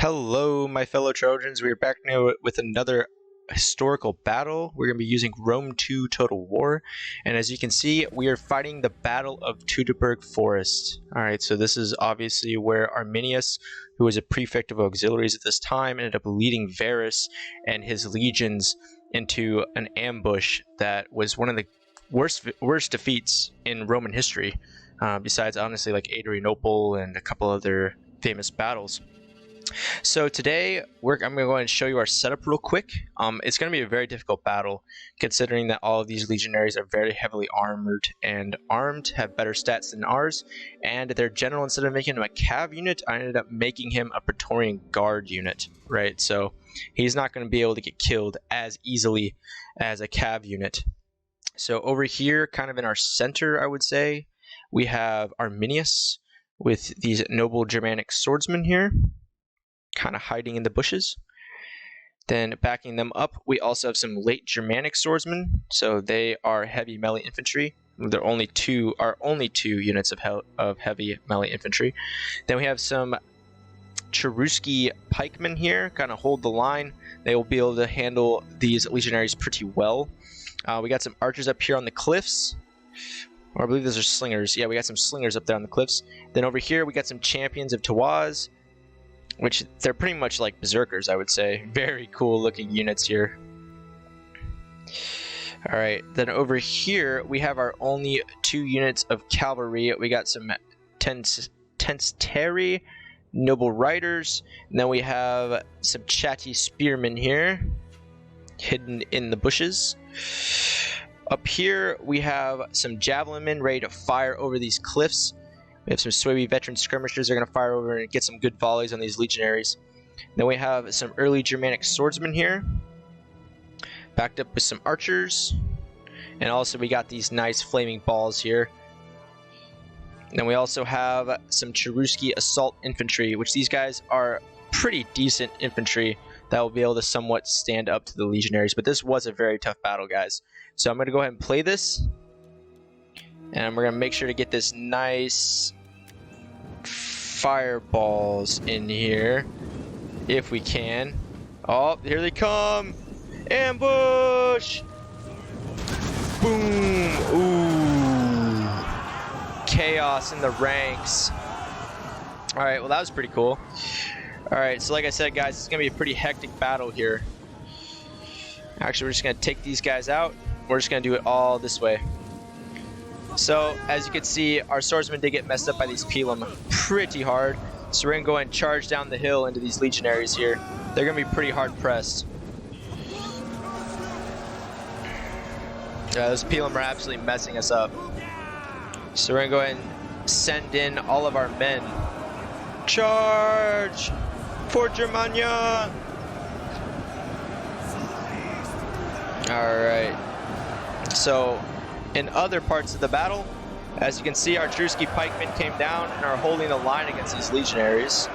Hello, my fellow Trojans. We are back now with another historical battle. We're going to be using Rome 2 Total War. And as you can see, we are fighting the Battle of Teutoburg Forest. Alright, so this is obviously where Arminius, who was a prefect of auxiliaries at this time, ended up leading Varus and his legions into an ambush that was one of the worst defeats in Roman history. Besides, honestly, like Adrianople and a couple other famous battles. So today, I'm going to go ahead and show you our setup real quick. It's going to be a very difficult battle, considering that all of these legionaries are very heavily armored and armed, have better stats than ours, and their general, instead of making him a cav unit, I ended up making him a Praetorian Guard unit, right? So he's not going to be able to get killed as easily as a cav unit. So over here, kind of in our center, I would say, we have Arminius with these noble Germanic swordsmen here, kind of hiding in the bushes. Then backing them up, we also have some late Germanic swordsmen, so they are heavy melee infantry. They're only two units of heavy melee infantry. Then we have some Cherusci pikemen here, kind of hold the line. They will be able to handle these legionaries pretty well. We got some archers up here on the cliffs, or I believe those are slingers. Yeah, we got some slingers up there on the cliffs. Then over here we got some champions of Tawaz, which they're pretty much like berserkers, I would say. Very cool looking units here. Alright, then over here we have our only 2 units of cavalry. We got some tensteri, noble riders, and then we have some chatty spearmen here, hidden in the bushes. Up here we have some javelin men ready to fire over these cliffs. We have some Suebi veteran skirmishers that are going to fire over and get some good volleys on these legionaries. Then we have some early Germanic swordsmen here, backed up with some archers. And also we got these nice flaming balls here. Then we also have some Cherusci assault infantry, which these guys are pretty decent infantry that will be able to somewhat stand up to the legionaries. But this was a very tough battle, guys. So I'm going to go ahead and play this. And we're going to make sure to get this nice fireballs in here, if we can. Oh, here they come! Ambush! Boom! Ooh! Chaos in the ranks. Alright, well that was pretty cool. Alright, so like I said, guys, it's going to be a pretty hectic battle here. Actually, we're just going to take these guys out. We're just going to do it all this way. So, as you can see, our swordsmen did get messed up by these pilum pretty hard. So we're going to go and charge down the hill into these legionaries here. They're going to be pretty hard pressed. Those pilum are absolutely messing us up. So we're going to go ahead and send in all of our men. Charge! For Germania! Alright. So, in other parts of the battle, as you can see, our Cherusci pikemen came down and are holding the line against these legionaries.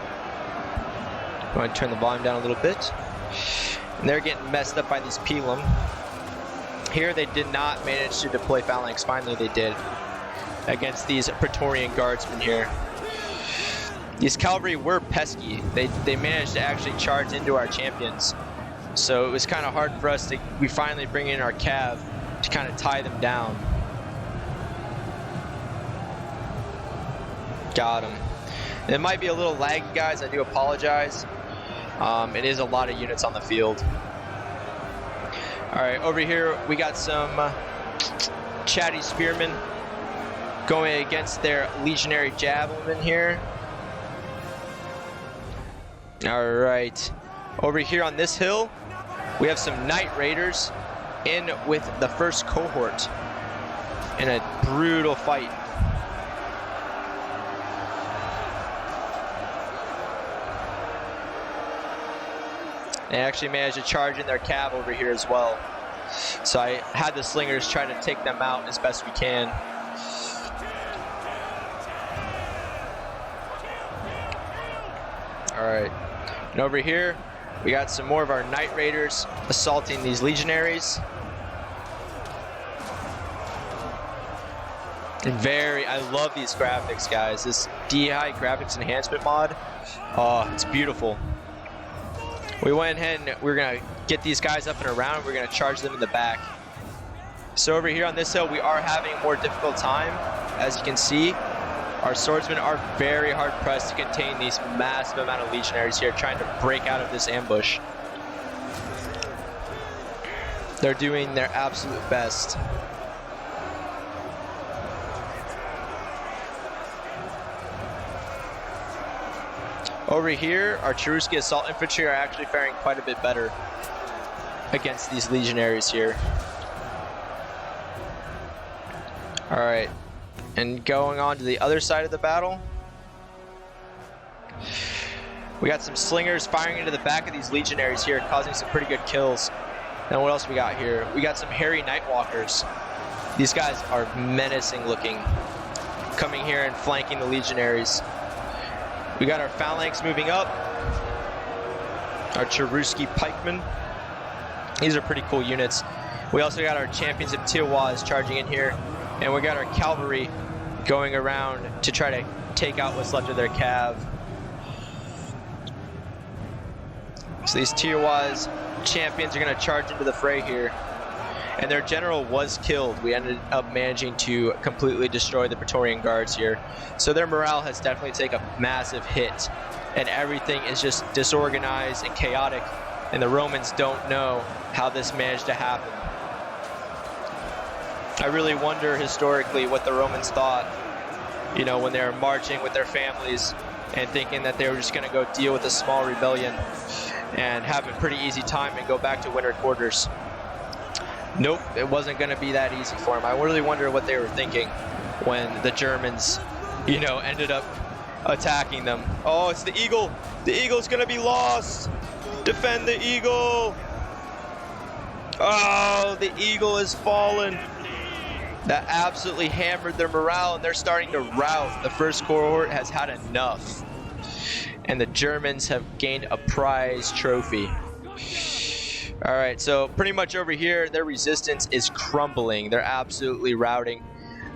I'm going to turn the volume down a little bit. And they're getting messed up by these pilum. Here they did not manage to deploy phalanx. Finally they did, against these Praetorian guardsmen here. These cavalry were pesky. They managed to actually charge into our champions. So it was kind of hard for us to... We finally bring in our cav to kind of tie them down. Got him. It might be a little laggy, guys. I do apologize. It is a lot of units on the field. Alright, over here we got some chatty spearmen going against their legionary javelin here. Alright. Over here on this hill, we have some knight raiders in with the first cohort in a brutal fight. They actually managed to charge in their cav over here as well. So I had the slingers try to take them out as best we can. Alright. And over here, we got some more of our knight raiders assaulting these legionaries. I love these graphics, guys. This DI graphics enhancement mod, oh, it's beautiful. We went ahead and we're going to get these guys up and around. We're going to charge them in the back. So over here on this hill, we are having a more difficult time. As you can see, our swordsmen are very hard pressed to contain these massive amount of legionaries here trying to break out of this ambush. They're doing their absolute best. Over here, our Cherusci assault infantry are actually faring quite a bit better against these legionaries here. All right, and going on to the other side of the battle, we got some slingers firing into the back of these legionaries here, causing some pretty good kills. Now what else we got here? We got some hairy Nightwalkers. These guys are menacing looking, coming here and flanking the legionaries. We got our phalanx moving up, our Cherusci pikemen. These are pretty cool units. We also got our champions of Tiawas charging in here, and we got our cavalry going around to try to take out what's left of their cav. So these Tiawas champions are going to charge into the fray here, and their general was killed. We ended up managing to completely destroy the Praetorian Guards here. So their morale has definitely taken a massive hit, and everything is just disorganized and chaotic, and the Romans don't know how this managed to happen. I really wonder historically what the Romans thought, you know, when they were marching with their families and thinking that they were just going to go deal with a small rebellion and have a pretty easy time and go back to winter quarters. Nope, it wasn't going to be that easy for them. I really wonder what they were thinking when the Germans, you know, ended up attacking them. Oh, it's the eagle. The eagle's going to be lost. Defend the eagle. Oh, the eagle has fallen. That absolutely hammered their morale, and they're starting to rout. The first cohort has had enough, and the Germans have gained a prize trophy. All right, so pretty much over here, their resistance is crumbling. They're absolutely routing.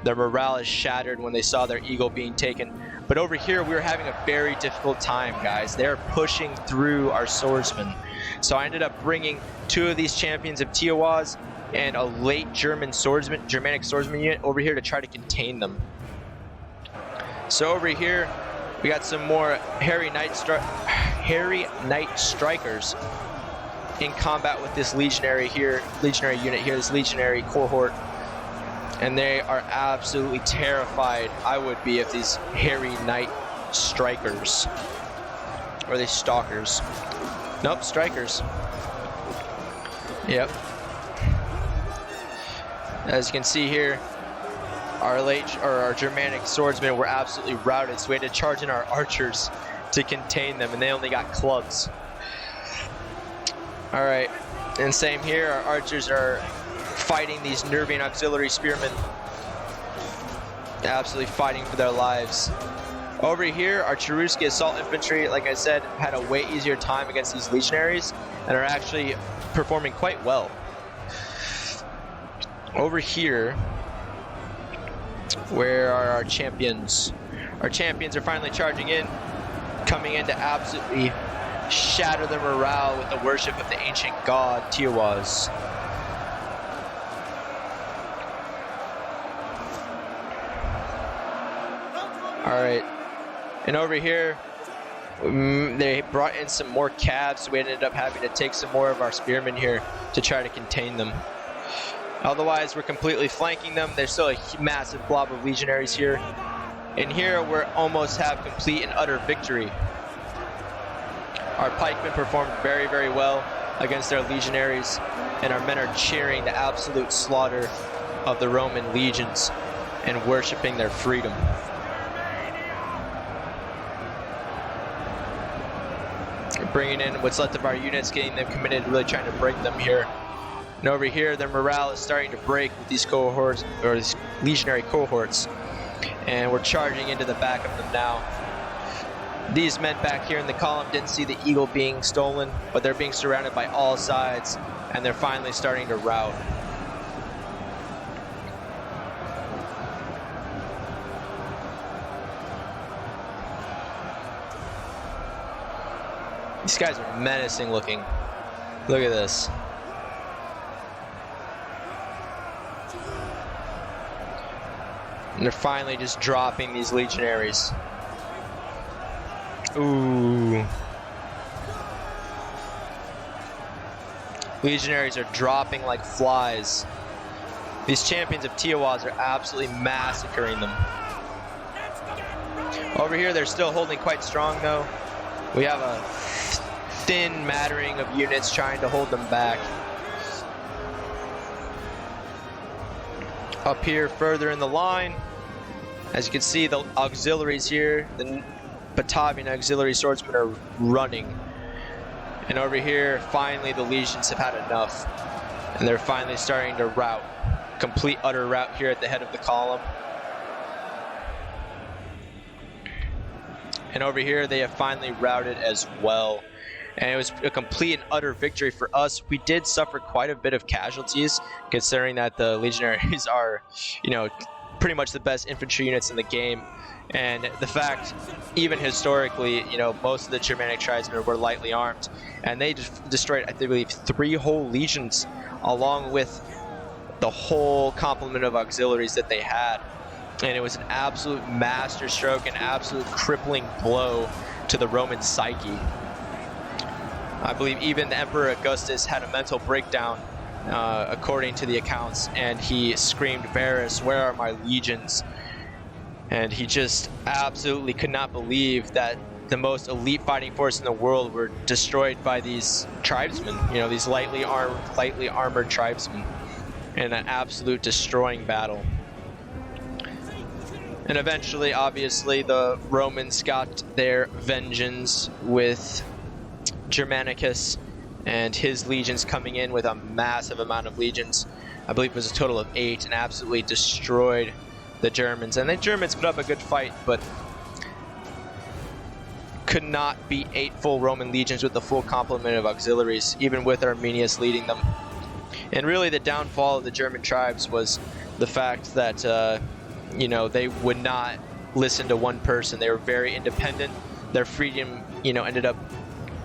Their morale is shattered when they saw their eagle being taken. But over here, we were having a very difficult time, guys. They're pushing through our swordsmen. So I ended up bringing 2 of these champions of Tiawas and a late Germanic swordsman unit over here to try to contain them. So over here, we got some more hairy knight strikers in combat with this legionary unit here, this legionary cohort, and they are absolutely terrified. I would be if these hairy knight strikers, or they stalkers? Nope, strikers. Yep. As you can see here, our Germanic swordsmen were absolutely routed, so we had to charge in our archers to contain them, and they only got clubs. All right, and same here, our archers are fighting these Nervian auxiliary spearmen, absolutely fighting for their lives. Over here, our Cherusci assault infantry, like I said, had a way easier time against these legionaries and are actually performing quite well. Over here, where are our champions? Our champions are finally charging in, coming in to absolutely shatter their morale with the worship of the ancient god Tiawas. Alright, and over here, they brought in some more cavs, so we ended up having to take some more of our spearmen here to try to contain them. Otherwise, we're completely flanking them. There's still a massive blob of legionaries here. And here, we almost have complete and utter victory. Our pikemen performed very, very well against their legionaries, and our men are cheering the absolute slaughter of the Roman legions and worshiping their freedom. We're bringing in what's left of our units, getting them committed, really trying to break them here. And over here, their morale is starting to break with these cohorts, or these legionary cohorts, and we're charging into the back of them now. These men back here in the column didn't see the eagle being stolen, but they're being surrounded by all sides, and they're finally starting to rout. These guys are menacing looking. Look at this. And they're finally just dropping these legionaries. Ooh. Legionaries are dropping like flies. These champions of Tiawas are absolutely massacring them. Over here, they're still holding quite strong, though. We have a thin mattering of units trying to hold them back. Up here, further in the line, as you can see, the auxiliaries here, the Batavian auxiliary swordsmen are running. And over here, finally, the legions have had enough. And they're finally starting to rout. Complete, utter rout here at the head of the column. And over here, they have finally routed as well. And it was a complete and utter victory for us. We did suffer quite a bit of casualties, considering that the legionaries are, you know, pretty much the best infantry units in the game. And the fact, even historically, you know, most of the Germanic tribesmen were lightly armed. And they just destroyed, I believe, 3 whole legions, along with the whole complement of auxiliaries that they had. And it was an absolute masterstroke, an absolute crippling blow to the Roman psyche. I believe even the Emperor Augustus had a mental breakdown, according to the accounts, and he screamed, "Varus, where are my legions?" And he just absolutely could not believe that the most elite fighting force in the world were destroyed by these tribesmen, you know, these lightly armored tribesmen, in an absolute destroying battle. And eventually, obviously, the Romans got their vengeance with Germanicus and his legions coming in with a massive amount of legions. I believe it was a total of 8, and absolutely destroyed the Germans. And the Germans put up a good fight, but could not beat 8 full Roman legions with the full complement of auxiliaries, even with Arminius leading them. And really the downfall of the German tribes was the fact that, you know, they would not listen to one person. They were very independent. Their freedom, you know, ended up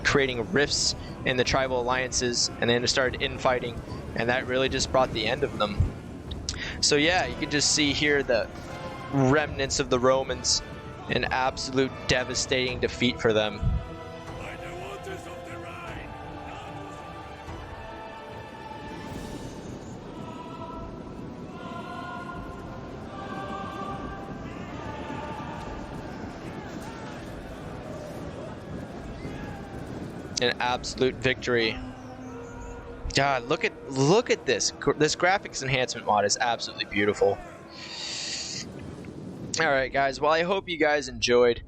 creating rifts in the tribal alliances, and then started infighting, and that really just brought the end of them. So yeah, you can just see here the remnants of the Romans, an absolute devastating defeat for them. An absolute victory. God, look at this. This graphics enhancement mod is absolutely beautiful. Alright guys, well I hope you guys enjoyed.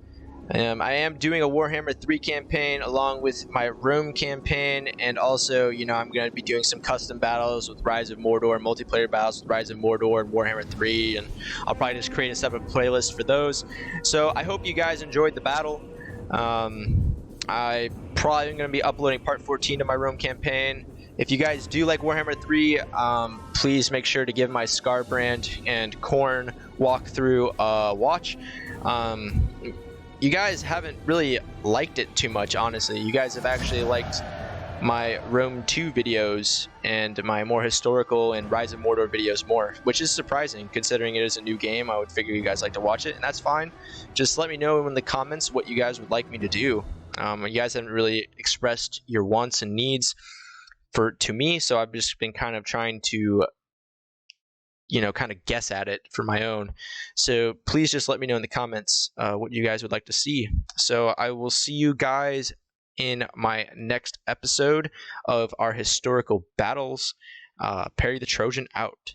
I am doing a Warhammer 3 campaign along with my Rome campaign, and also, you know, I'm going to be doing some custom battles with Rise of Mordor, multiplayer battles with Rise of Mordor and Warhammer 3, and I'll probably just create a separate playlist for those. So I hope you guys enjoyed the battle. I probably am going to be uploading part 14 to my Rome campaign. If you guys do like Warhammer 3, please make sure to give my Scarbrand and Khorne walkthrough a watch. You guys haven't really liked it too much, honestly. You guys have actually liked my Rome 2 videos and my more historical and Rise of Mordor videos more, which is surprising considering it is a new game. I would figure you guys like to watch it, and that's fine. Just let me know in the comments what you guys would like me to do. You guys haven't really expressed your wants and needs to me, so I've just been kind of trying to, you know, kind of guess at it for my own. So please just let me know in the comments what you guys would like to see. So I will see you guys in my next episode of our historical battles. Perry the Trojan out.